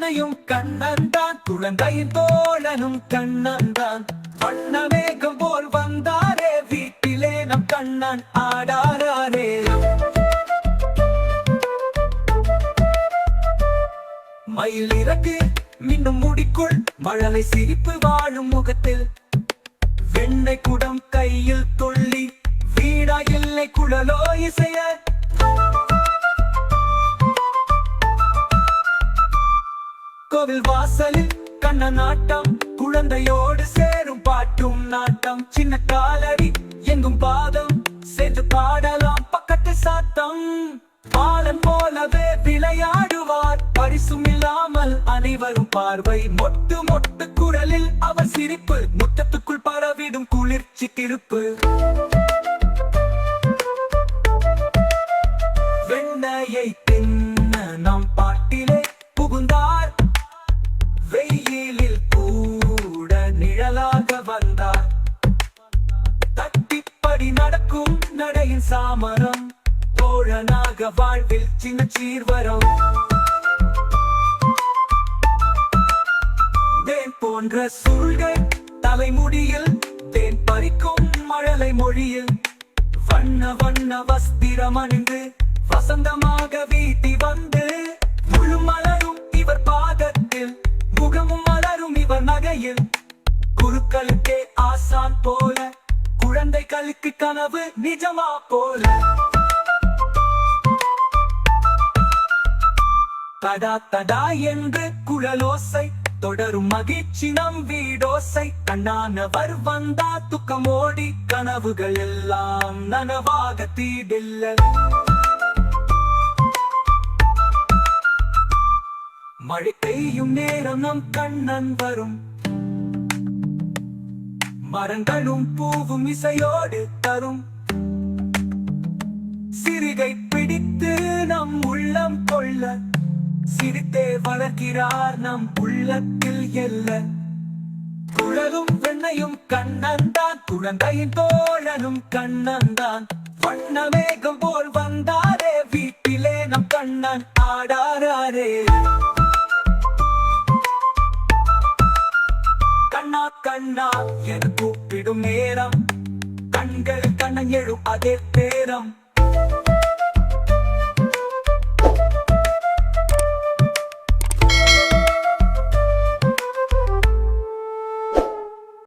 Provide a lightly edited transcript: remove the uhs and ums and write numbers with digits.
வெண்ணையும் கண்ணன் தான், குழந்தையின் தோழனும் கண்ணன் தான். வண்ணமேகம் போல் வந்தாரே, வீட்டிலே நம் கண்ணன் ஆடாரே. மயில் இறக்கு மின்னும் முடிக்குள், மழலை சிரிப்பு வாழும் முகத்தில். வெண்ணை குடம் கையில் துள்ளி, வீடா இல்லை குழலோ இசைய. கோவில் வாசலில் கண்ணன் ஆட்டம், குழந்தையோடு சேரும் பாட்டும் நாட்டம். சின்ன காலடி எங்கும் பாதம் சேர்ந்து பாடலாம் பக்கத்து சாத்தம். பாலன் போலவே விளையாடுவார், பரிசும் இல்லாமல் அனைவரும் பார்வை. மொட்டு மொட்டு குரலில் அவர் சிரிப்பு, முற்றத்துக்குள் பரவிடும் குளிர்ச்சி திருப்பு. வெண்ணையை தின்ன நம் பாட்டிலே புகுந்தார், வெயிலில் கூட நிழலாக வந்தார். தட்டிப்படி நடக்கும் நடையின் சாமரம், தோழனாக வாழ்வில் சின்ன சீர்வரம். தேன் போன்ற சுருள்கள் தலைமுடியில், தேன் பறிக்கும் மழலை மொழியில். வண்ண வண்ண வஸ்திரம் அணிந்து, வசந்தமாக வீட்டி வந்து. முழு மலரும் இவர் பாதத்தில், முகமும் மலரும் இவர் நகையில். குருக்களுக்கே ஆசான் போல, குழந்தைகளுக்கு கனவு நிஜமா போல. தடா தடா என்று குழலோசை, தொடரும் மகிழ்ச்சி நம் வீடோசை. கண்ணானவர் வந்தா துக்கமோடி, கனவுகள் எல்லாம் நனவாக தீடில்ல. மழை பெய்யும் நேரம் நம் கண்ணன் வரும், மரங்களும் பூவும் இசையோடு தரும். சிறுகை பிடித்து நம் உள்ளம் கொள்ள, சிரித்தே வளர்க்கிறார் நம் உள்ளத்தில் எல்ல. குழலும் வெண்ணையும் கண்ணன் தான், குழந்தையின் தோழனும் கண்ணன் தான். வண்ணமேகம் போல் வந்தாரே, வீட்டிலே நம் கண்ணன் ஆடாரே. கண்ணா கண்ணா என கூப்பிடும் நேரம், கண்கள் கண்ணன் எழும் அதே பேரம்.